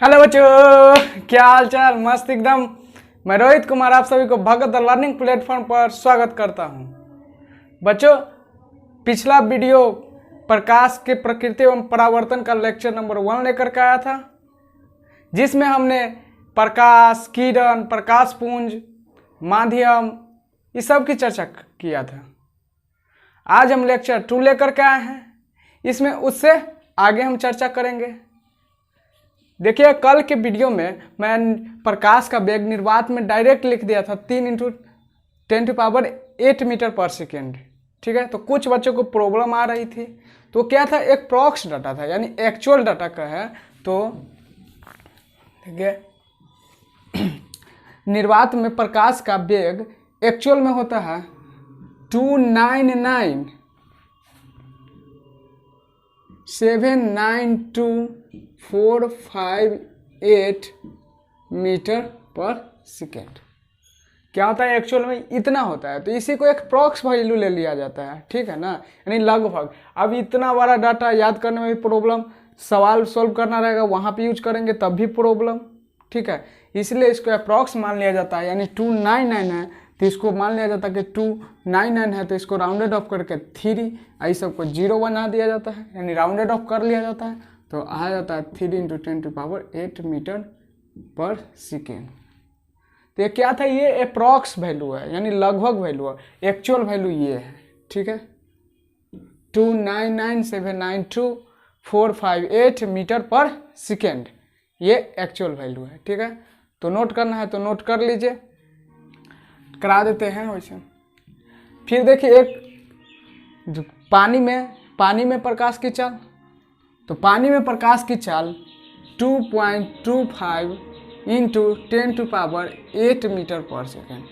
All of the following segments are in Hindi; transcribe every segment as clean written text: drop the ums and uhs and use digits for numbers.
हेलो बच्चों, क्या हाल चाल। मस्त एकदम। मैं रोहित कुमार आप सभी को भगत लर्निंग प्लेटफॉर्म पर स्वागत करता हूं। बच्चों, पिछला वीडियो प्रकाश के प्रकृति एवं परावर्तन का लेक्चर नंबर 1 लेकर के आया था, जिसमें हमने प्रकाश, किरण, प्रकाश पुंज, माध्यम, इस सब की चर्चा किया था। आज हम लेक्चर 2 लेकर के आए हैं। इसमें उससे आगे हम चर्चा करेंगे। देखिए, कल के वीडियो में मैं प्रकाश का वेग निर्वात में डायरेक्ट लिख दिया था 3 × 10⁸ मीटर पर सेकेंड। ठीक है, तो कुछ बच्चों को प्रॉब्लम आ रही थी। तो क्या था, एक प्रॉक्स डाटा था, यानी एक्चुअल डाटा का है। तो देखिए, निर्वात में प्रकाश का वेग एक्चुअल में होता है 299,792,458 मीटर पर सेकेंड। क्या होता है, एक्चुअल में इतना होता है। तो इसी को एक प्रॉक्स वैल्यू ले लिया जाता है। ठीक है ना, यानी लगभग। अब इतना बड़ा डाटा याद करने में भी प्रॉब्लम, सवाल सोल्व करना रहेगा वहाँ पे यूज करेंगे तब भी प्रॉब्लम। ठीक है, इसलिए इसको अप्रॉक्स मान लिया जाता है। यानी 299 है तो इसको मान लिया जाता है कि 299 है, तो इसको राउंडेड ऑफ करके 3 आई सबको 0 बना दिया जाता है, यानी राउंडेड ऑफ कर लिया जाता है। तो आ जाता है 3 × 10⁸ मीटर पर सेकेंड। तो ये क्या था, ये अप्रॉक्स वैल्यू है, यानी लगभग वैल्यू है। एक्चुअल वैल्यू ये है। ठीक है, 299,792,458 मीटर पर सेकेंड, ये एक्चुअल वैल्यू है। ठीक है, तो नोट करना है तो नोट कर लीजिए, करा देते हैं वैसे। फिर देखिए, एक पानी में प्रकाश की चाल। तो पानी में प्रकाश की चाल 2.25 × 10⁸ मीटर पर सेकेंड,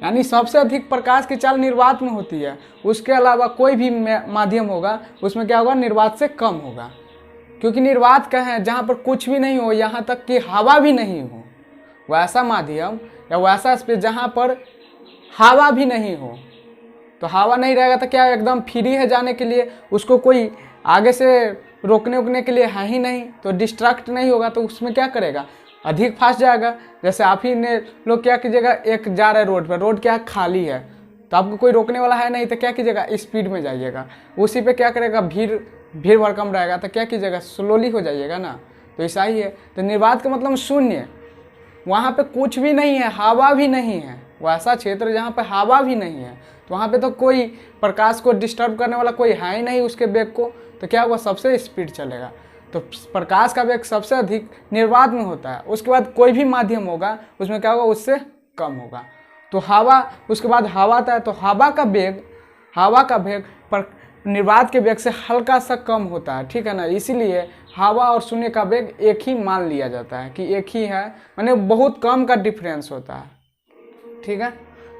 यानी सबसे अधिक प्रकाश की चाल निर्वात में होती है। उसके अलावा कोई भी माध्यम होगा उसमें क्या होगा, निर्वात से कम होगा। क्योंकि निर्वात का है जहाँ पर कुछ भी नहीं हो, यहाँ तक कि हवा भी नहीं हो, वैसा माध्यम या वैसा स्पेस जहाँ पर हवा भी नहीं हो। तो हवा नहीं रहेगा तो क्या एकदम फ्री है जाने के लिए, उसको कोई आगे से रोकने के लिए है ही नहीं, तो डिस्ट्रैक्ट नहीं होगा। तो उसमें क्या करेगा, अधिक फास्ट जाएगा। जैसे आप ही ने लोग क्या कीजिएगा, एक जा रहे रोड पर, रोड क्या खाली है तो आपको कोई रोकने वाला है नहीं, तो क्या कीजिएगा, स्पीड में जाइएगा। उसी पे क्या करेगा, भीड़ भड़कम रहेगा, तो क्या कीजिएगा, स्लोली हो जाइएगा ना। तो ऐसा ही है। तो निर्वात का मतलब शून्य, वहाँ पे कुछ भी नहीं है, हवा भी नहीं है। वैसा क्षेत्र जहाँ पे हवा भी नहीं है, तो वहाँ पे तो कोई प्रकाश को डिस्टर्ब करने वाला कोई है ही नहीं उसके वेग को। तो क्या होगा, सबसे स्पीड चलेगा। तो प्रकाश का वेग सबसे अधिक निर्वात में होता है। उसके बाद कोई भी माध्यम होगा उसमें क्या होगा, उससे कम होगा। तो हवा, उसके बाद हवा आता है, तो हवा का वेग पर निर्वात के वेग से हल्का सा कम होता है। ठीक है ना, इसीलिए हवा और शून्य का वेग एक ही मान लिया जाता है कि एक ही है, माने बहुत कम का डिफरेंस होता है। ठीक है,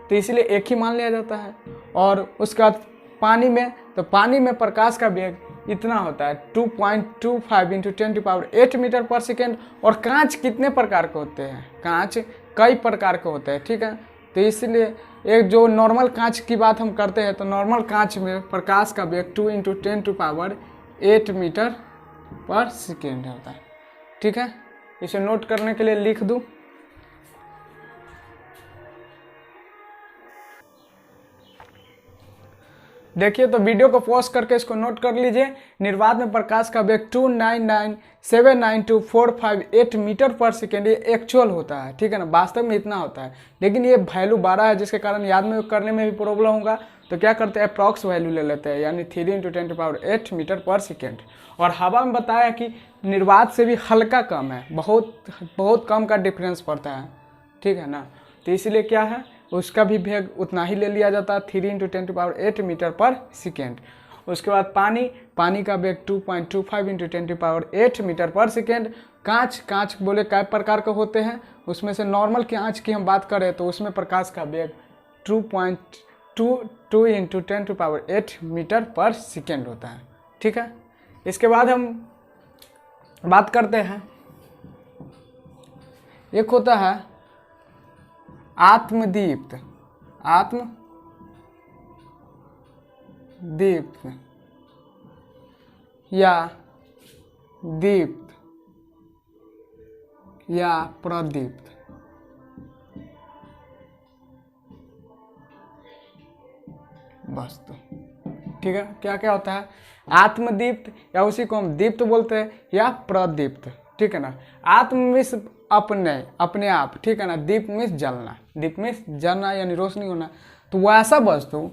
तो इसलिए एक ही मान लिया जाता है। और उसके बाद पानी में, तो पानी में प्रकाश का वेग इतना होता है 2.25 × 10⁸ मीटर पर सेकेंड। और कांच कितने प्रकार के होते हैं, कांच कई प्रकार के होते हैं। ठीक है, तो इसलिए एक जो नॉर्मल कांच की बात हम करते हैं, तो नॉर्मल कांच में प्रकाश का वेग 2 × 10⁸ मीटर पर सेकेंड होता है। ठीक है, इसे नोट करने के लिए लिख दूं। देखिए, तो वीडियो को पॉज करके इसको नोट कर लीजिए। निर्वात में प्रकाश का वेग 299,792,458 मीटर पर सेकेंड, ये एक्चुअल होता है। ठीक है ना, वास्तव में इतना होता है, लेकिन ये वैल्यू 12 है, जिसके कारण याद में करने में भी प्रॉब्लम होगा। तो क्या करते हैं, अप्रॉक्स वैल्यू ले लेते हैं, यानी 3 × 10⁸ मीटर पर सेकेंड। और हवा में बताया कि निर्वात से भी हल्का कम है, बहुत कम का डिफरेंस पड़ता है। ठीक है ना, तो इसलिए क्या है, उसका भी वेग उतना ही ले लिया जाता है, 3 × 10⁸ मीटर पर सेकेंड। उसके बाद पानी का वेग 2.25 × 10⁸ मीटर पर सेकेंड। कांच बोले कई प्रकार के होते हैं, उसमें से नॉर्मल कांच की हम बात करें तो उसमें प्रकाश का वेग 2.22 × 10⁸ मीटर पर सेकेंड होता है। ठीक है, इसके बाद हम बात करते हैं, एक होता है आत्मदीप्त या दीप्त। या प्रदीप्त। वस्तु, ठीक है। क्या क्या होता है, आत्मदीप्त या उसी को हम दीप्त बोलते हैं, या प्रदीप्त, ठीक है ना। आत्म मीन्स अपने, अपने आप, ठीक है ना। दीप मीन्स जलना, दीप मीन्स जलना यानी रोशनी होना। तो वैसा वस्तु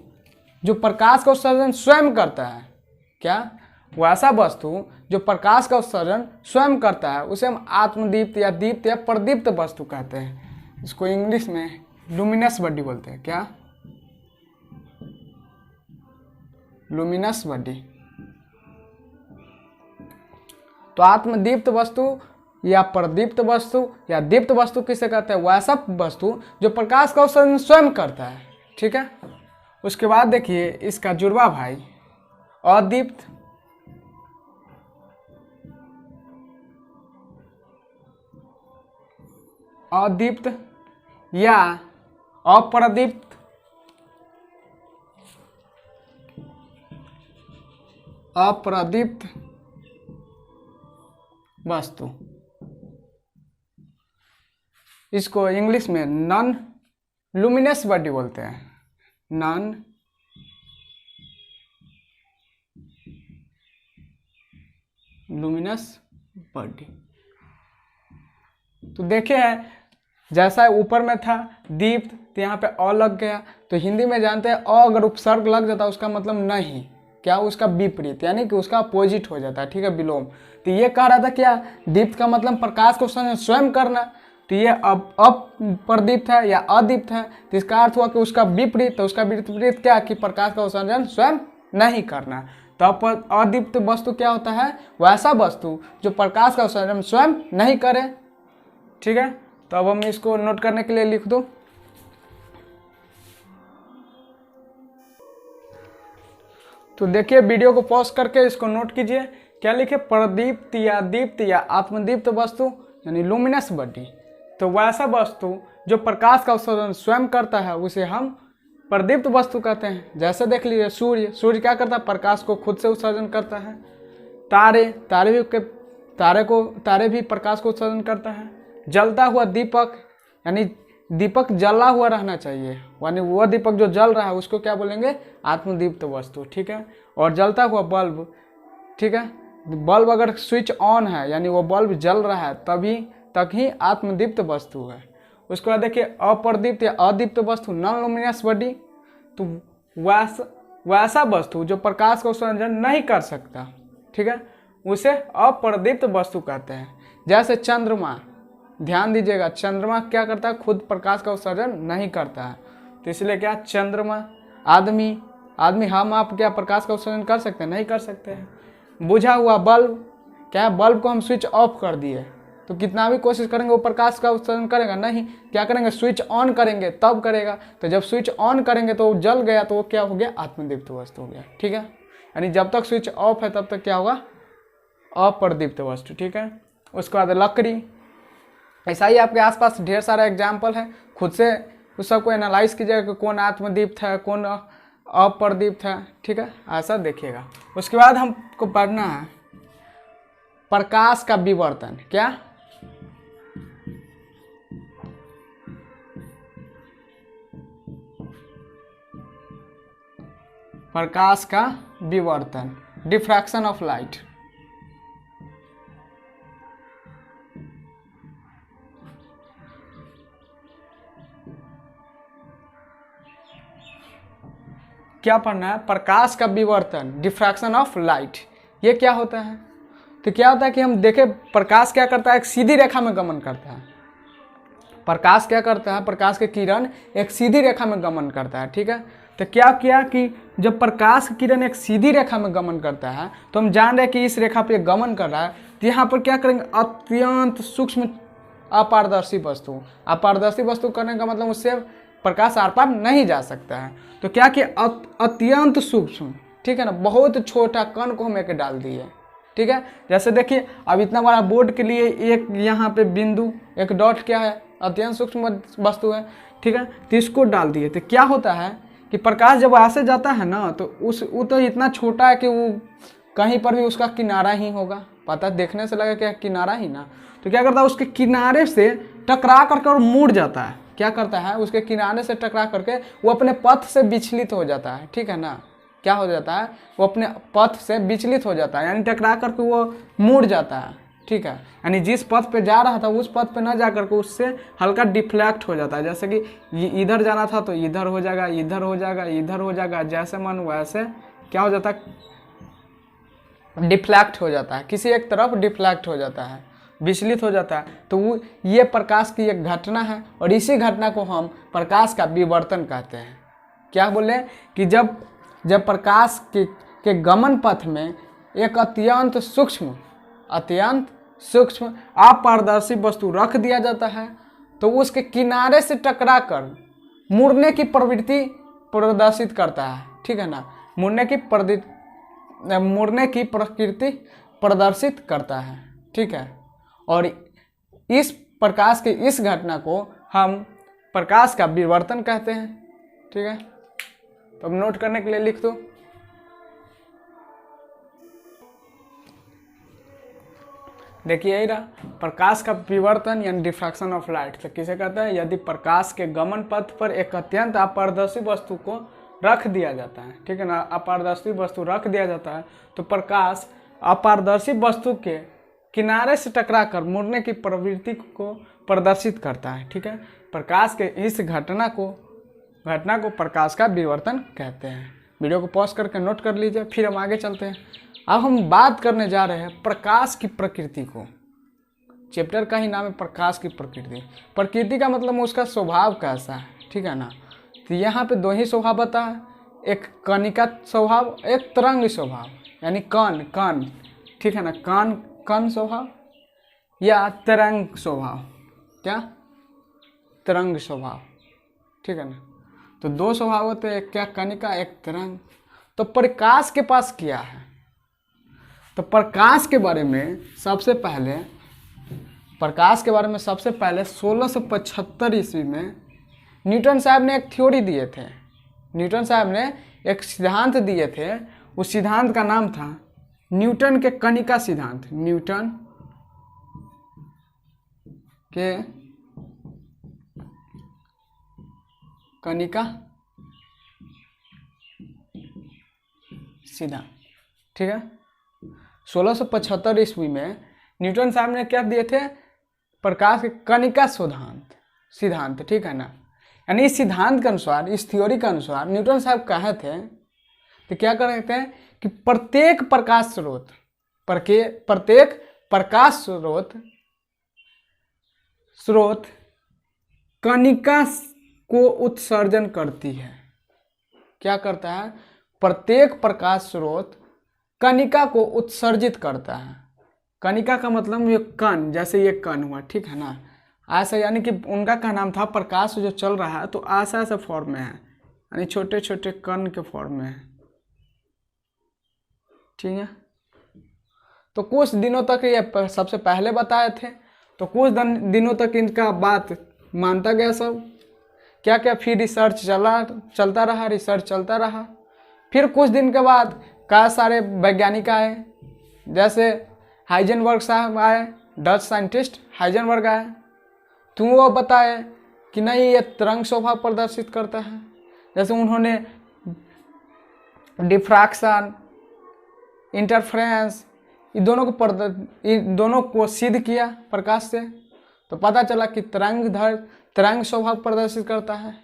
जो प्रकाश का उत्सर्जन स्वयं करता है, क्या, वैसा वस्तु जो प्रकाश का उत्सर्जन स्वयं करता है उसे हम आत्मदीप्त या दीप्त या प्रदीप्त वस्तु कहते हैं। इसको इंग्लिश में लुमिनस बॉडी बोलते हैं। क्या, लुमिनस बॉडी। तो आत्मदीप्त वस्तु या प्रदीप्त वस्तु या दीप्त वस्तु किसे कहते हैं, वैसा वस्तु जो प्रकाश का उत्सर्जन स्वयं करता है, ठीक है। उसके बाद देखिए इसका जुड़वा भाई अदीप्त, अदीप्त या अप्रदीप्त, अप्रदीप्त वस्तु। इसको इंग्लिश में नॉन लुमिनस बॉडी बोलते हैं, नॉन लुमिनस बॉडी। तो देखिए जैसा ऊपर में था दीप्त, तो यहाँ पे अ लग गया। तो हिंदी में जानते हैं अ अगर उपसर्ग लग जाता है उसका मतलब नहीं, क्या, उसका विपरीत, यानी कि उसका अपोजिट हो जाता है, ठीक है, विलोम। तो ये कह रहा था क्या, दीप्त का मतलब प्रकाश को स्वयं करना। तो ये अब अप्रदीप्त है या अदीप्त है, तो इसका अर्थ हुआ कि उसका विपरीत। तो उसका विपरीत क्या, कि प्रकाश का उत्सर्जन स्वयं नहीं करना। तो अदीप्त वस्तु क्या होता है, वैसा वस्तु जो प्रकाश का उत्सर्जन स्वयं नहीं करे, ठीक है। तो अब हम इसको नोट करने के लिए लिख दो। तो देखिए वीडियो को पॉज करके इसको नोट कीजिए। क्या लिखे, प्रदीप्त या दीप्त या आत्मदीप्त वस्तु यानी लुमिनस बॉडी। तो वैसा वस्तु जो प्रकाश का उत्सर्जन स्वयं करता है उसे हम प्रदीप्त वस्तु कहते हैं। जैसे देख लीजिए सूर्य, सूर्य क्या करता है, प्रकाश को खुद से उत्सर्जन करता है। तारे भी प्रकाश को उत्सर्जन करता है। जलता हुआ दीपक, यानी दीपक जला हुआ रहना चाहिए, यानी वह दीपक जो जल रहा है उसको क्या बोलेंगे, आत्मदीप्त वस्तु, ठीक है। और जलता हुआ बल्ब, ठीक है, बल्ब अगर स्विच ऑन है यानी वो बल्ब जल रहा है तभी तक ही आत्मदीप्त वस्तु है। उसके बाद देखिए अप्रदीप्त या अदीप्त वस्तु, नॉन लुमिनस बॉडी। तो वैसा वस्तु जो प्रकाश का उत्सर्जन नहीं कर सकता, ठीक है, उसे अप्रदीप्त वस्तु कहते हैं। जैसे चंद्रमा, ध्यान दीजिएगा, चंद्रमा क्या करता है, खुद प्रकाश का उत्सर्जन नहीं करता है। तो इसलिए क्या, चंद्रमा, आदमी हम आप क्या प्रकाश का उत्सर्जन कर सकते हैं, नहीं कर सकते हैं। बुझा हुआ बल्ब, क्या है, बल्ब को हम स्विच ऑफ कर दिए तो कितना भी कोशिश करेंगे वो प्रकाश का उत्सर्जन करेगा नहीं, क्या करेंगे, स्विच ऑन करेंगे तब करेगा। तो जब स्विच ऑन करेंगे तो वो जल गया, तो वो क्या हो गया, आत्मदीप्त वस्तु हो गया, ठीक है। यानी जब तक स्विच ऑफ है तब तक क्या होगा, अप्रदीप्त वस्तु, ठीक है। उसके बाद लकड़ी, ऐसा ही आपके आसपास ढेर सारा एग्जाम्पल है, खुद से उस सबको एनालाइज कीजिएगा कि कौन आत्मदीप्त है कौन अप्रदीप्त है, ठीक है, ऐसा देखिएगा। उसके बाद हमको पढ़ना है प्रकाश का विवर्तन। क्या, प्रकाश का विवर्तन, डिफ्रैक्शन ऑफ लाइट। क्या पढ़ना है, प्रकाश का विवर्तन, डिफ्रैक्शन ऑफ लाइट। ये क्या होता है, तो क्या होता है कि हम देखें प्रकाश क्या करता है, एक सीधी रेखा में गमन करता है। प्रकाश क्या करता है, प्रकाश के किरण एक सीधी रेखा में गमन करता है, ठीक है। तो क्या किया कि जब प्रकाश की किरण एक सीधी रेखा में गमन करता है तो हम जान रहे हैं कि इस रेखा पे गमन कर रहा है, तो यहाँ पर क्या करेंगे, अत्यंत सूक्ष्म अपारदर्शी वस्तु। अपारदर्शी वस्तु करने का मतलब उससे प्रकाश आर पार नहीं जा सकता है। तो क्या कि अत्यंत सूक्ष्म, ठीक है ना, बहुत छोटा कण को हम एक डाल दिए, ठीक है। जैसे देखिए अब इतना बड़ा बोर्ड के लिए एक यहाँ पे बिंदु, एक डॉट क्या है, अत्यंत सूक्ष्म वस्तु है, ठीक है। तो इसको डाल दिए, तो क्या होता है कि प्रकाश जब ऐसे जाता है ना तो वो तो इतना छोटा है कि वो कहीं पर भी उसका किनारा ही होगा, पता देखने से लगा क्या किनारा ही ना, तो क्या करता है उसके किनारे से टकरा करके और मुड़ जाता है। क्या करता है उसके किनारे से टकरा करके वो अपने पथ से विचलित हो जाता है, ठीक है ना। क्या हो जाता है वो अपने पथ से विचलित हो जाता है, यानी टकरा करके वो मुड़ जाता है, ठीक है। यानी जिस पथ पे जा रहा था उस पथ पे ना जा करके उससे हल्का डिफ्लेक्ट हो जाता है। जैसे कि इधर जाना था तो इधर हो जाएगा, इधर हो जाएगा, इधर हो जाएगा, जैसे मन वैसे क्या हो जाता है, डिफ्लेक्ट हो जाता है, किसी एक तरफ डिफ्लेक्ट हो जाता है, विचलित हो जाता है। तो वो ये प्रकाश की एक घटना है और इसी घटना को हम प्रकाश का विवर्तन कहते हैं। क्या बोले कि जब प्रकाश के गमन पथ में एक अत्यंत सूक्ष्म अपारदर्शी वस्तु रख दिया जाता है तो उसके किनारे से टकराकर मुड़ने की प्रवृत्ति प्रदर्शित करता है, ठीक है ना। मुड़ने की प्रकृति प्रदर्शित करता है, ठीक है। और इस प्रकाश की इस घटना को हम प्रकाश का विवर्तन कहते हैं, ठीक है। तो अब नोट करने के लिए लिख दो। देखिए यही रहा प्रकाश का विवर्तन यानी डिफ्रैक्शन ऑफ लाइट। तो किसे कहते हैं, यदि प्रकाश के गमन पथ पर एक अत्यंत अपारदर्शी वस्तु को रख दिया जाता है, ठीक है ना, अपारदर्शी वस्तु रख दिया जाता है तो प्रकाश अपारदर्शी वस्तु के किनारे से टकराकर मुड़ने की प्रवृत्ति को प्रदर्शित करता है, ठीक है। प्रकाश के इस घटना को प्रकाश का विवर्तन कहते हैं। वीडियो को पॉज करके नोट कर लीजिए, फिर हम आगे चलते हैं। अब हम बात करने जा रहे हैं प्रकाश की प्रकृति को। चैप्टर का ही नाम है प्रकाश की प्रकृति। प्रकृति का मतलब उसका स्वभाव कैसा है, ठीक है ना। तो यहाँ पे दो ही स्वभाव बता है, एक कणिका स्वभाव, एक तरंग स्वभाव, यानी कण, ठीक है ना, कण स्वभाव या तरंग स्वभाव। क्या, तरंग स्वभाव, ठीक है ना। तो दो स्वभाव होते हैं, एक क्या कणिका, एक तरंग। तो प्रकाश के पास क्या है, तो प्रकाश के बारे में सबसे पहले 1675 ईस्वी में न्यूटन साहब ने एक थ्योरी दिए थे। न्यूटन साहब ने एक सिद्धांत दिए थे, उस सिद्धांत का नाम था न्यूटन के कणिका सिद्धांत। न्यूटन के कणिका सिद्धांत, ठीक है। 1675 ईस्वी में न्यूटन साहब ने क्या दिए थे, प्रकाश के कणिका सिद्धांत, ठीक है ना। यानी इस सिद्धांत के अनुसार, इस थ्योरी के अनुसार न्यूटन साहब कहे थे तो क्या कर रहे थे कि प्रत्येक प्रकाश स्रोत कणिका को उत्सर्जन करती है। क्या करता है, प्रत्येक प्रकाश स्रोत कणिका को उत्सर्जित करता है। कणिका का मतलब ये कण, जैसे ये कण हुआ, ठीक है ना। ऐसा यानी कि उनका क्या नाम था, प्रकाश जो चल रहा है तो ऐसा फॉर्म में है, यानी छोटे छोटे कण के फॉर्म में है, ठीक है। तो कुछ दिनों तक ये सबसे पहले बताए थे, तो कुछ दिनों तक इनका बात मानता गया सब। क्या फिर रिसर्च चलता रहा। फिर कुछ दिन के बाद कई सारे वैज्ञानिक आए, जैसे हाइजेनबर्ग साहब आए, डच साइंटिस्ट हाइजेनबर्ग आए, तो वो बताए कि नहीं ये तरंग स्वभाव प्रदर्शित करता है। जैसे उन्होंने डिफ्रैक्शन, इंटरफ्रेंस, इन दोनों को सिद्ध किया प्रकाश से, तो पता चला कि तरंग स्वभाव प्रदर्शित करता है।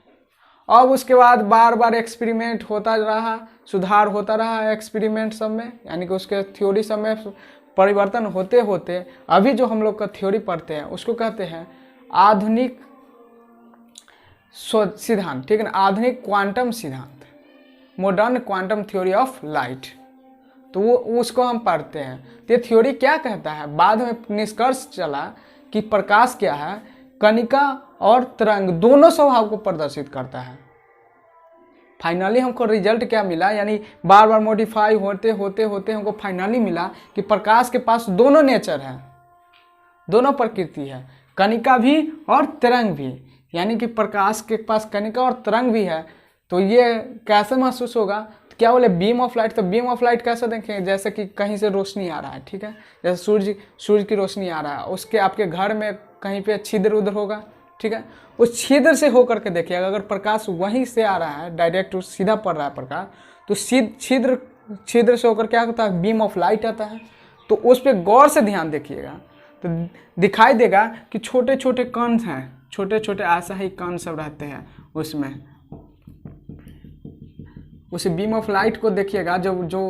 अब उसके बाद बार बार एक्सपेरिमेंट होता रहा, सुधार होता रहा एक्सपेरिमेंट सब में, यानी कि उसके थ्योरी सब में परिवर्तन होते होते अभी जो हम लोग का थ्योरी पढ़ते हैं उसको कहते हैं आधुनिक सिद्धांत, ठीक है ना, आधुनिक क्वांटम सिद्धांत, modern quantum theory of light. तो वो उसको हम पढ़ते हैं। तो ये थ्योरी क्या कहता है, बाद में निष्कर्ष चला कि प्रकाश क्या है, कणिका और तरंग दोनों स्वभाव को प्रदर्शित करता है। फाइनली हमको रिजल्ट क्या मिला, यानी बार बार मॉडिफाई होते होते हमको फाइनली मिला कि प्रकाश के पास दोनों नेचर है, दोनों प्रकृति है, कणिका भी और तरंग भी। यानी कि प्रकाश के पास कणिका और तरंग भी है। तो ये कैसे महसूस होगा क्या बोले बीम ऑफ लाइट, तो बीम ऑफ लाइट कैसे देखें, जैसे कि कहीं से रोशनी आ रहा है, ठीक है, जैसे सूर्य की रोशनी आ रहा है, उसके आपके घर में कहीं पे छिद्र उधर होगा, ठीक है, उस छिद्र से होकर के देखिएगा, अगर प्रकाश वहीं से आ रहा है डायरेक्ट सीधा पड़ रहा है प्रकाश, तो छिद्र से होकर क्या होता है, बीम ऑफ लाइट आता है। तो उस पर गौर से ध्यान देखिएगा तो दिखाई देगा कि छोटे छोटे कण हैं, छोटे छोटे ऐसा ही कण सब रहते हैं उसमें। उस बीम ऑफ लाइट को देखिएगा जो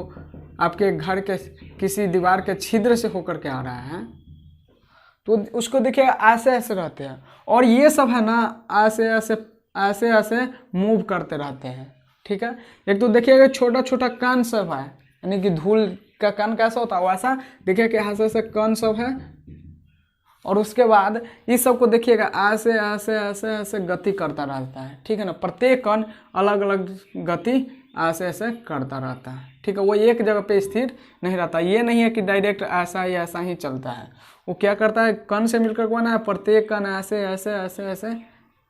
आपके घर के किसी दीवार के छिद्र से होकर के आ रहा है, तो उसको देखिएगा ऐसे ऐसे रहते हैं, और ये सब है ना ऐसे ऐसे ऐसे ऐसे मूव करते रहते हैं, ठीक है। एक तो देखिएगा छोटा छोटा कण सब है, यानी कि धूल का कण कैसा होता है वैसा देखिए कि ऐसे ऐसे कण सब है, और उसके बाद इस सब को देखिएगा ऐसे ऐसे ऐसे ऐसे गति करता रहता है, ठीक है ना। प्रत्येक कण अलग अलग गति ऐसे ऐसे करता रहता है, ठीक है। वो एक जगह पे स्थिर नहीं रहता, ये नहीं है कि डायरेक्ट ऐसा ही चलता है। वो क्या करता है, कण से मिलकर बना है, प्रत्येक कण ऐसे ऐसे ऐसे ऐसे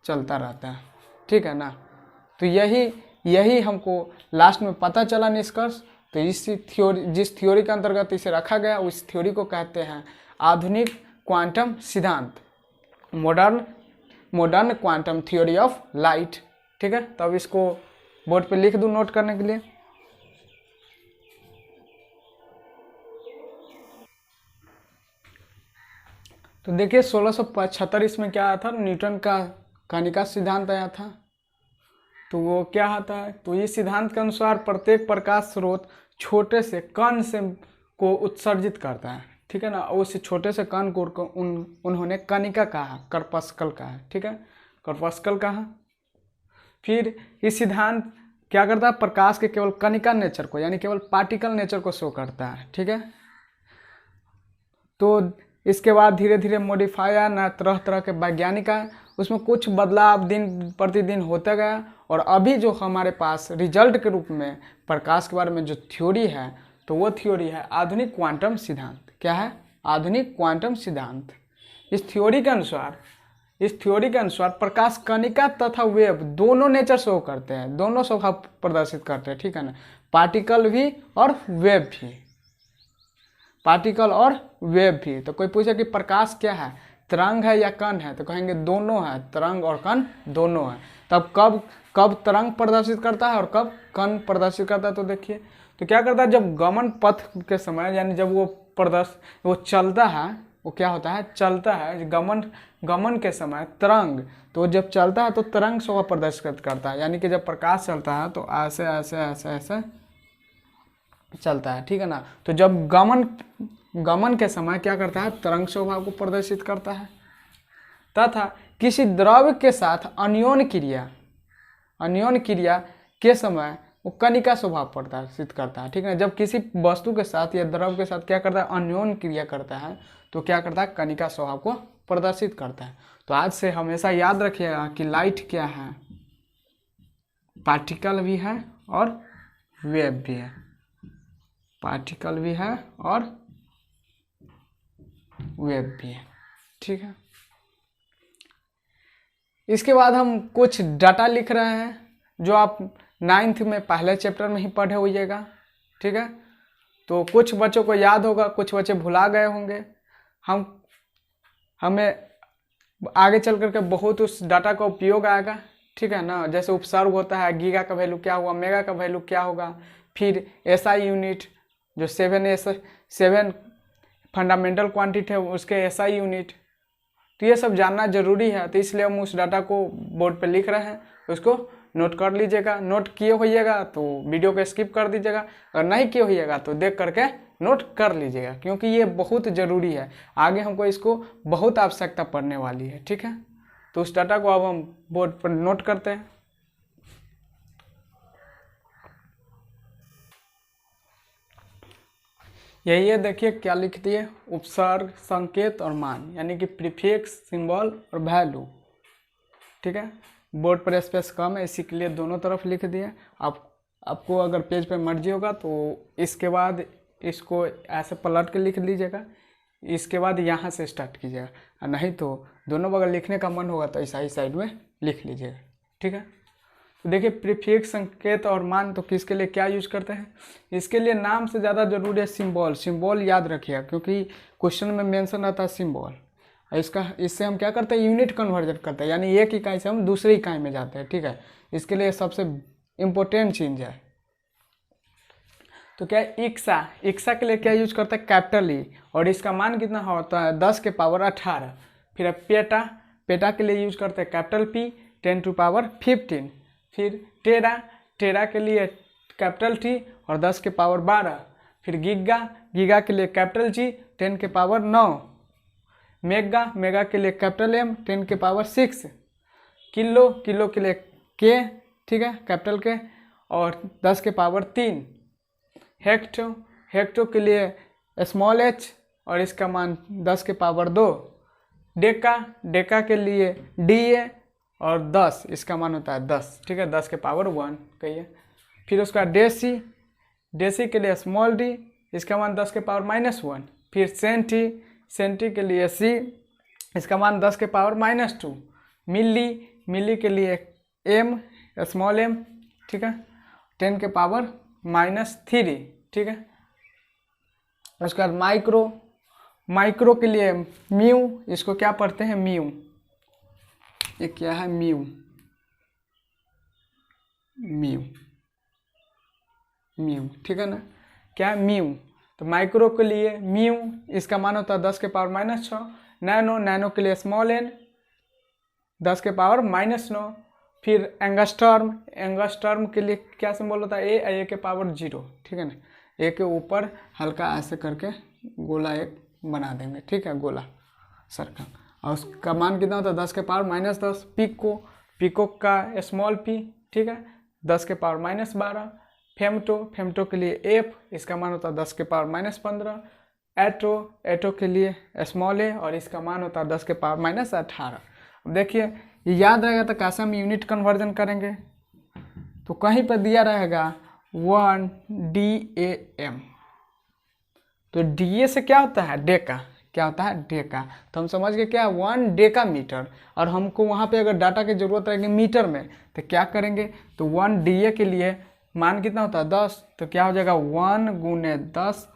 चलता रहता है, ठीक है ना। तो यही हमको लास्ट में पता चला निष्कर्ष। तो जिस थ्योरी के अंतर्गत इसे रखा गया उस थ्योरी को कहते हैं आधुनिक क्वांटम सिद्धांत, modern quantum theory of light, ठीक है। तो अब इसको बोर्ड पे लिख दूं नोट करने के लिए। तो देखिए 1675 इसमें क्या आया था, न्यूटन का कणिका सिद्धांत आया था। तो वो क्या आता है, तो इस सिद्धांत के अनुसार प्रत्येक प्रकाश स्रोत छोटे से कण से को उत्सर्जित करता है, ठीक है ना। उस छोटे से कण को उन्होंने कणिका कहा, कर्पस्कल कहा, ठीक है, कर्पस्कल कहा। फिर इस सिद्धांत क्या करता है, प्रकाश के केवल कणिका नेचर को, यानी केवल पार्टिकल नेचर को शो करता है, ठीक है। तो इसके बाद धीरे धीरे मॉडिफाई आया, ना तरह तरह के वैज्ञानिक आए, उसमें कुछ बदलाव दिन प्रतिदिन होता गया, और अभी जो हमारे पास रिजल्ट के रूप में प्रकाश के बारे में जो थ्योरी है, तो वो थ्योरी है आधुनिक क्वांटम सिद्धांत। क्या है, आधुनिक क्वांटम सिद्धांत। इस थ्योरी के अनुसार प्रकाश कणिका तथा वेव दोनों नेचर शो करते हैं, दोनों स्वभाव प्रदर्शित करते हैं, ठीक है ना, पार्टिकल भी और वेव भी, पार्टिकल और वेव भी। तो कोई पूछे कि प्रकाश क्या है, तरंग है या कण है, तो कहेंगे दोनों है, तरंग और कण दोनों है। तब कब तरंग प्रदर्शित करता है और कब कण प्रदर्शित करता है, तो देखिए तो क्या करता है, जब गमन पथ के समय, यानी जब वो चलता है, वो क्या होता है, चलता है, गमन के समय तरंग, तो जब चलता है तो तरंग स्वभाव प्रदर्शित करता है, यानी कि जब प्रकाश चलता है तो ऐसे ऐसे ऐसे ऐसे चलता है, ठीक है ना। तो जब गमन के समय क्या करता है, तरंग स्वभाव को प्रदर्शित करता है। तथा किसी द्रव्य के साथ अन्योन क्रिया के समय वो कणिका स्वभाव प्रदर्शित करता है, ठीक है ना। जब किसी वस्तु के साथ या द्रव्य के साथ क्या करता है, अन्योन क्रिया करता है, तो क्या करता है, कणिका स्वभाव को प्रदर्शित करता है। तो आज से हमेशा याद रखिएगा कि लाइट क्या है, पार्टिकल भी है और वेव भी है, पार्टिकल भी है और वेव भी है, ठीक है। इसके बाद हम कुछ डाटा लिख रहे हैं जो आप 9th में पहले चैप्टर में ही पढ़े होइएगा, ठीक है। तो कुछ बच्चों को याद होगा, कुछ बच्चे भुला गए होंगे। हमें आगे चल करके बहुत उस डाटा का उपयोग आएगा, ठीक है ना। जैसे उपसर्ग होता है, गीगा का वैल्यू क्या हुआ, मेगा का वैल्यू क्या होगा, फिर एसआई यूनिट जो 7 फंडामेंटल क्वांटिटी है उसके एसआई यूनिट, तो ये सब जानना जरूरी है। तो इसलिए हम उस डाटा को बोर्ड पे लिख रहे हैं, उसको नोट कर लीजिएगा। नोट किए होइएगा तो वीडियो को स्किप कर दीजिएगा, अगर नहीं किए होइएगा तो देख करके नोट कर लीजिएगा, क्योंकि ये बहुत ज़रूरी है, आगे हमको इसको बहुत आवश्यकता पड़ने वाली है, ठीक है। तो उस डाटा को अब हम बोर्ड पर नोट करते हैं। यही है, देखिए क्या लिख दिए, उपसर्ग, संकेत और मान, यानी कि प्रीफिक्स, सिंबल और वैल्यू, ठीक है। बोर्ड पर स्पेस कम है, इसी के लिए दोनों तरफ लिख दिए। आपको अगर पेज पे मर्जी होगा तो इसके बाद इसको ऐसे पलट के लिख लीजिएगा, इसके बाद यहाँ से स्टार्ट कीजिएगा, और नहीं तो दोनों बगल लिखने का मन होगा तो ऐसा ही साइड में लिख लीजिएगा, ठीक है। तो देखिए प्रीफिक्स संकेत और मान तो किसके लिए क्या यूज करते हैं, इसके लिए नाम से ज़्यादा जरूरी है सिंबल। सिंबल याद रखिएगा क्योंकि क्वेश्चन में मेंशन रहता है सिंबल। इससे हम क्या करते हैं, यूनिट कन्वर्जन करते हैं, यानी एक इकाई से हम दूसरी इकाई में जाते हैं। ठीक है, इसके लिए सबसे इम्पोर्टेंट चीज है। तो क्या है, इक्सा, इक्सा के लिए क्या यूज करता है, कैपिटल ई, और इसका मान कितना होता है 10 के पावर 18। फिर पेटा, पेटा के लिए यूज करते हैं कैपिटल पी 10 टू पावर 15। फिर टेरा, टेरा के लिए कैपिटल टी और 10 के पावर 12। फिर गीगा, गीगा के लिए कैपिटल जी 10 के पावर 9। मेगा, मेगा के लिए कैपिटल एम 10 के पावर 6। किलो, किलो के लिए के, ठीक है, कैपिटल के और 10 के पावर 3। हेक्टो, हेक्टो के लिए स्मॉल एच और इसका मान 10 के पावर 2। डेका, डेका के लिए डी ए और 10, इसका मान होता है 10, ठीक है, 10 के पावर 1 कहिए। फिर उसका डेसी, डेसी के लिए स्मॉल डी, इसका मान 10 के पावर -1। फिर सेंटी, सेंटी के लिए सी, इसका मान 10 के पावर -2। मिली, मिली के लिए एम, स्मॉल एम, ठीक है, 10 के पावर -3, ठीक है। उसके बाद माइक्रो, माइक्रो के लिए म्यू, इसको क्या पढ़ते हैं म्यू, ये क्या है म्यू, म्यू, म्यू, ठीक है ना, क्या है म्यू। तो माइक्रो के लिए म्यू, इसका मान होता है 10 के पावर -6। नैनो, नैनो के लिए स्मॉल एन 10 के पावर -9। फिर एंगस्टर्म, एंगस्टर्म के लिए क्या सिंबल होता है, ए के पावर 0, ठीक है ना, ए के ऊपर हल्का ऐसे करके गोला एक बना देंगे, ठीक है, गोला सर्कल, और उसका मान कितना होता है 10 के पावर -10। पिको, पिको का स्मॉल पी, ठीक है, 10 के पावर -12। फेमटो, फेमटो के लिए एफ, इसका मान होता है 10 के पावर -15। एटो, एटो के लिए स्मॉल ए और इसका मान होता है 10 के पावर -18। अब देखिए ये याद रहेगा तो कैसे हम यूनिट कन्वर्जन करेंगे, तो कहीं पर दिया रहेगा 1 DAM, तो DA से क्या होता है डेका, क्या होता है डेका, तो हम समझ गए क्या है 1 डेका मीटर। और हमको वहाँ पे अगर डाटा की जरूरत रहेगी मीटर में तो क्या करेंगे, तो 1 DA के लिए मान कितना होता है 10, तो क्या हो जाएगा 1 × 10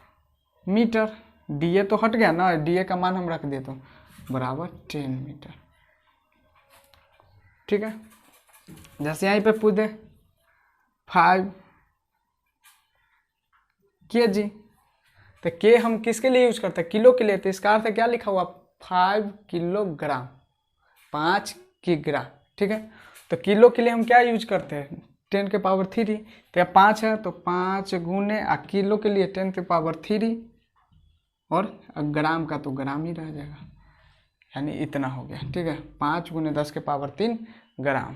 मीटर। DA तो हट गया ना, DA का मान हम रख देते हैं बराबर 10 मीटर, ठीक है। जैसे यहीं पे पूछ दे 5 kg, तो के हम किसके लिए यूज करते हैं, किलो के लिए, तो इसका अर्थ क्या लिखा हुआ 5 किलोग्राम, 5 किग्रा, ठीक है। तो किलो के लिए हम क्या यूज करते हैं 10 के पावर 3, तो 5 है तो 5 गुने, किलो के लिए 10 के पावर 3 और ग्राम का तो ग्राम ही रह जाएगा, यानी इतना हो गया, ठीक है। 5 × 10 के पावर 3 ग्राम,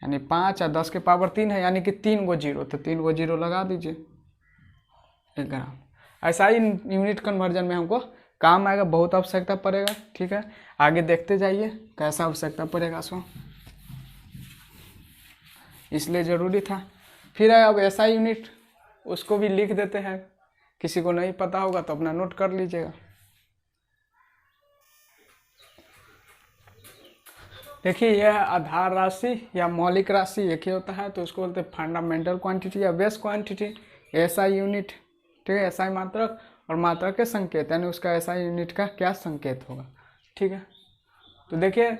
यानी 5 और 10 के पावर 3 है, यानी कि 3 गो जीरो, तो 3 गो जीरो लगा दीजिए 1 ग्राम। ऐसा ही यूनिट कन्वर्जन में हमको काम आएगा, बहुत आवश्यकता पड़ेगा, ठीक है। आगे देखते जाइए कैसा आवश्यकता पड़ेगा सो, इसलिए ज़रूरी था। फिर अब ऐसा यूनिट, उसको भी लिख देते हैं, किसी को नहीं पता होगा तो अपना नोट कर लीजिएगा। देखिए यह आधार राशि या मौलिक राशि एक ही होता है, तो उसको बोलते हैं फंडामेंटल क्वांटिटी या बेस क्वांटिटी। एसआई यूनिट, ठीक है, एसआई मात्रक और मात्रक के संकेत, यानी उसका एसआई यूनिट का क्या संकेत होगा, ठीक है। तो देखिए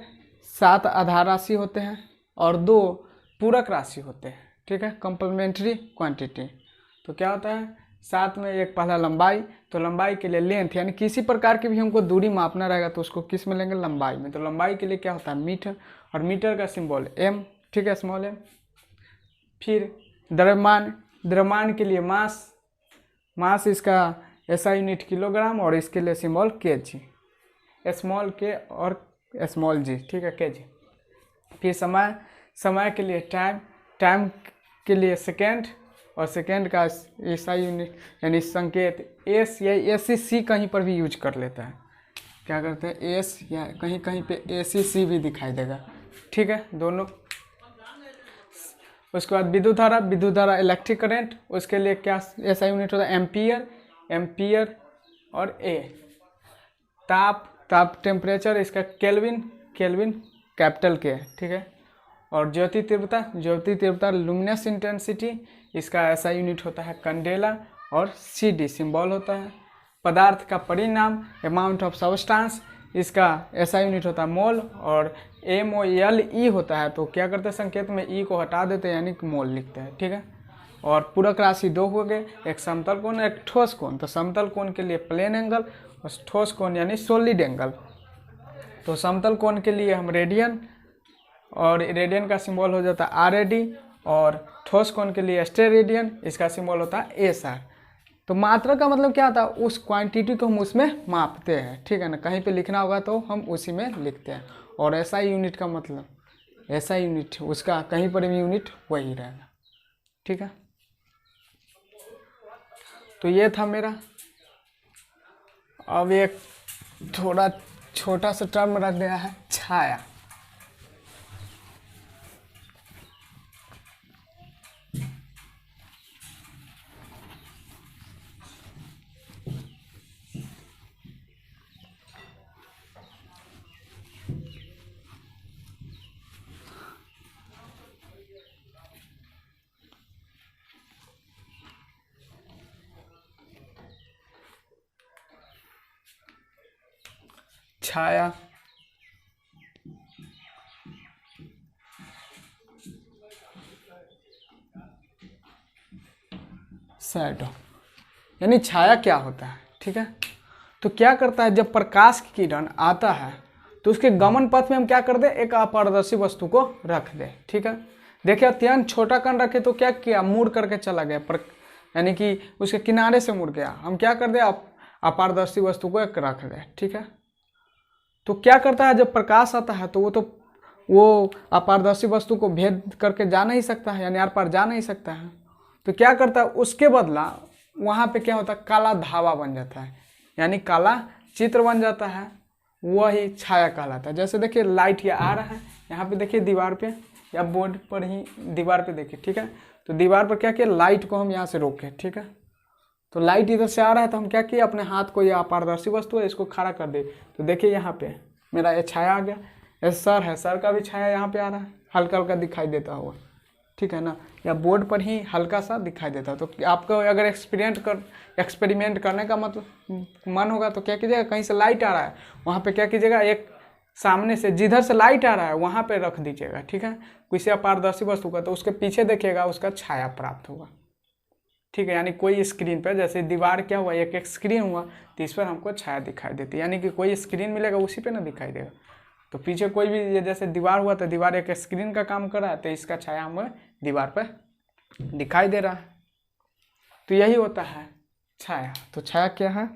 7 आधार राशि होते हैं और 2 पूरक राशि होते हैं, ठीक है, कंप्लीमेंट्री क्वांटिटी। तो क्या होता है 7 में एक पहला लंबाई, तो लंबाई के लिए लेंथ, यानी किसी प्रकार की भी हमको दूरी मापना रहेगा तो उसको किस में लेंगे, लंबाई में। तो लंबाई के लिए क्या होता है मीटर, और मीटर का सिंबल एम, ठीक है, स्मॉल एम। फिर द्रव्यमान, द्रव्यमान के लिए मास, मास इसका ऐसा यूनिट किलोग्राम और इसके लिए सिंबल केजी, स्मॉल के और स्मॉल जी, ठीक है, केजी। फिर समय, समय के लिए टाइम, टाइम के लिए सेकेंड और सेकेंड का ऐसा यूनिट यानी संकेत एस या ACC कहीं पर भी यूज कर लेता है, क्या करते हैं एस, या कहीं कहीं पे ACC भी दिखाई देगा, ठीक है, दोनों। उसके बाद विद्युत धारा, विद्युत धारा इलेक्ट्रिक करंट, उसके लिए क्या ऐसा यूनिट होता है एम्पियर, एम्पियर और ए। ताप, ताप टेम्परेचर इसका केल्विन, केल्विन कैपिटल के, ठीक है। और ज्योति तीव्रता लुमिनस इंटेंसिटी, इसका ऐसा यूनिट होता है कैंडेला। और CD सिंबल होता है। पदार्थ का परिमाण अमाउंट ऑफ सब्सटेंस, इसका ऐसा यूनिट होता है मोल। और MOLE होता है, तो क्या करते हैं संकेत में E को हटा देते हैं यानी कि मोल लिखते हैं, ठीक है। और पूरक राशि 2 हो गए, एक समतल कोण एक ठोस कोण। तो समतल कोण के लिए प्लेन एंगल और ठोस कोण यानी सॉलिड एंगल। तो समतल कोण के लिए हम रेडियन, और रेडियन का सिंबल हो जाता है RAD। और ठोस कोण के लिए स्टेरेडियन, इसका सिंबल होता है SR। तो मात्रा का मतलब क्या होता है, उस क्वांटिटी को हम उसमें मापते हैं, ठीक है ना। कहीं पे लिखना होगा तो हम उसी में लिखते हैं। और ऐसा यूनिट का मतलब ऐसा यूनिट, उसका कहीं पर भी यूनिट वही रहेगा, ठीक है। तो ये था मेरा। अब एक थोड़ा छोटा सा टर्म रख दिया है, छाया। छाया शैडो यानी छाया क्या होता है, ठीक है। तो क्या करता है, जब प्रकाश की किरण आता है तो उसके गमन पथ में हम क्या कर दे, एक अपारदर्शी वस्तु को रख दे, ठीक है। देखिए अत्यंत छोटा कण रखे तो क्या किया, मुड़ करके चला गया, यानी कि उसके किनारे से मुड़ गया। हम क्या कर दे, अपारदर्शी वस्तु को एक रख दे, ठीक है। तो क्या करता है, जब प्रकाश आता है तो वो अपारदर्शी वस्तु को भेद करके जा नहीं सकता है, यानी आर पार जा नहीं सकता है। तो क्या करता है, उसके बदला वहाँ पे क्या होता है, काला धावा बन जाता है, यानी काला चित्र बन जाता है, वही छाया कहलाता है। जैसे देखिए लाइट ये आ रहा है, यहाँ पे देखिए दीवार पे या बोर्ड पर ही दीवार पे देखिए, ठीक है। तो दीवार पर क्या किया, लाइट को हम यहाँ से रोके, ठीक है। तो लाइट इधर से आ रहा है तो हम क्या किए, अपने हाथ को, ये अपारदर्शी वस्तु है इसको खड़ा कर दे। तो देखिए यहाँ पे मेरा ये छाया आ गया। ये सर है, सर का भी छाया यहाँ पे आ रहा है, हल्का हल्का दिखाई देता हुआ, ठीक है ना। या बोर्ड पर ही हल्का सा दिखाई देता है। तो आपको अगर एक्सपेरिमेंट करने का मतलब मन होगा तो क्या कीजिएगा, कहीं से लाइट आ रहा है वहाँ पे क्या कीजिएगा, एक सामने से जिधर से लाइट आ रहा है वहाँ पे रख दीजिएगा, ठीक है। किसी अपारदर्शी वस्तु का, तो उसके पीछे देखिएगा उसका छाया प्राप्त होगा, ठीक है। यानी कोई स्क्रीन पर, जैसे दीवार क्या हुआ, एक स्क्रीन हुआ तो इस पर हमको छाया दिखाई देती है, यानी कि कोई स्क्रीन मिलेगा उसी पे ना दिखाई देगा। तो पीछे कोई भी, ये जैसे दीवार हुआ तो दीवार एक स्क्रीन का काम कर रहा है, तो इसका छाया हमें दीवार पर दिखाई दे रहा है। तो यही होता है छाया। तो छाया क्या है,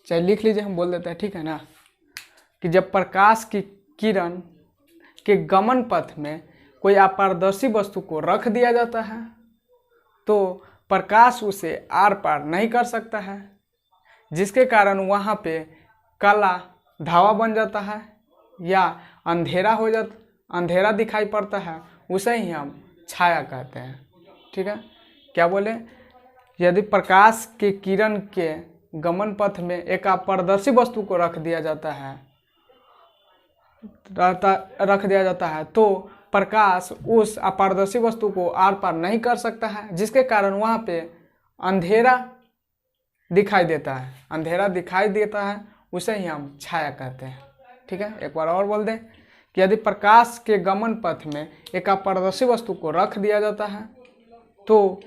चाहे लिख लीजिए, हम बोल देते हैं, ठीक है ना, कि जब प्रकाश की किरण के गमन पथ में कोई अपारदर्शी वस्तु को रख दिया जाता है तो प्रकाश उसे आर पार नहीं कर सकता है, जिसके कारण वहाँ पे काला धावा बन जाता है या अंधेरा दिखाई पड़ता है, उसे ही हम छाया कहते हैं, ठीक है। क्या बोले, यदि प्रकाश के किरण के गमन पथ में एक अपारदर्शी वस्तु को रख दिया जाता है तो प्रकाश उस अपारदर्शी वस्तु को आर पार नहीं कर सकता है, जिसके कारण वहाँ पे अंधेरा दिखाई देता है, उसे ही हम छाया कहते हैं, ठीक है। एक बार और बोल दें कि यदि प्रकाश के गमन पथ में एक अपारदर्शी वस्तु को रख दिया जाता है तो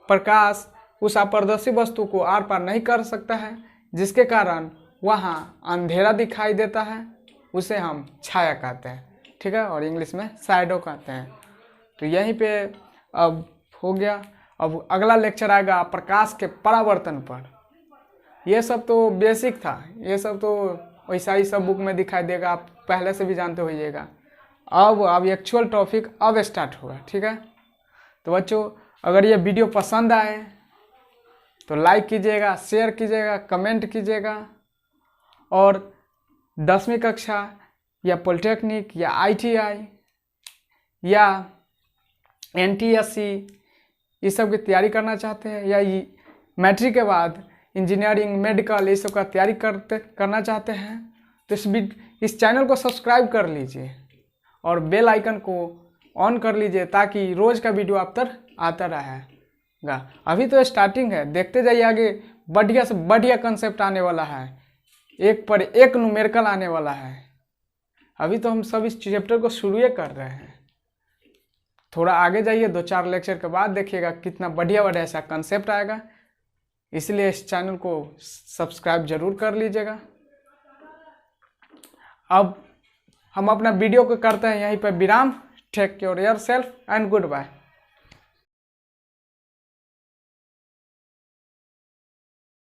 प्रकाश उस अपारदर्शी वस्तु को आर पार नहीं कर सकता है, जिसके कारण वहाँ अंधेरा दिखाई देता है, उसे हम छाया कहते हैं, ठीक है। और इंग्लिश में शैडो कहते हैं। तो यहीं पे अब हो गया। अब अगला लेक्चर आएगा प्रकाश के परावर्तन पर। ये सब तो बेसिक था, ये सब तो वैसा ही सब बुक में दिखाई देगा, आप पहले से भी जानते होइएगा। अब एक्चुअल टॉपिक अब स्टार्ट होगा, ठीक है। तो बच्चों अगर ये वीडियो पसंद आए तो लाइक कीजिएगा, शेयर कीजिएगा, कमेंट कीजिएगा। और 10वीं कक्षा या पॉलिटेक्निक या ITI या NTSC ये सब की तैयारी करना चाहते हैं, या मैट्रिक के बाद इंजीनियरिंग, मेडिकल ये सब का तैयारी करना चाहते हैं, तो इस चैनल को सब्सक्राइब कर लीजिए, और बेल आइकन को ऑन कर लीजिए ताकि रोज़ का वीडियो आप तक आता रहेगा। अभी तो स्टार्टिंग है, देखते जाइए आगे बढ़िया से बढ़िया कंसेप्ट आने वाला है, एक पर एक न्यूमेरिकल आने वाला है। अभी तो हम सब इस चैप्टर को शुरू ही कर रहे हैं। थोड़ा आगे जाइए, 2-4 लेक्चर के बाद देखिएगा कितना बढ़िया बढ़िया ऐसा कंसेप्ट आएगा। इसलिए इस चैनल को सब्सक्राइब जरूर कर लीजिएगा। अब हम अपना वीडियो को करते हैं यहीं पर विराम। Take care yourself and good bye.